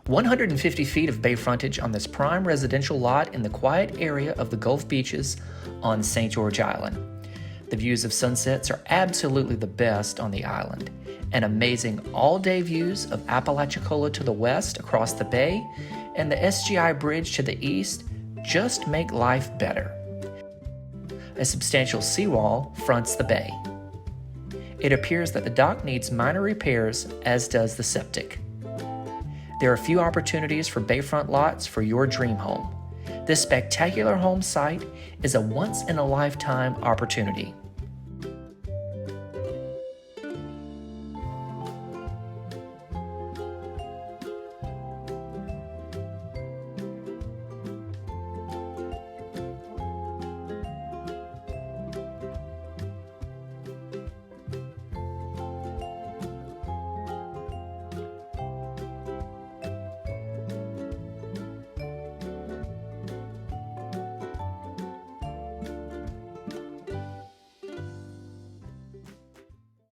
150 feet of bay frontage on this prime residential lot in the quiet area of the Gulf Beaches on St. George Island. The views of sunsets are absolutely the best on the island, and amazing all-day views of Apalachicola to the west across the bay and the SGI Bridge to the east just make life better. A substantial seawall fronts the bay. It appears that the dock needs minor repairs, as does the septic. There are few opportunities for bayfront lots for your dream home. This spectacular home site is a once-in-a-lifetime opportunity.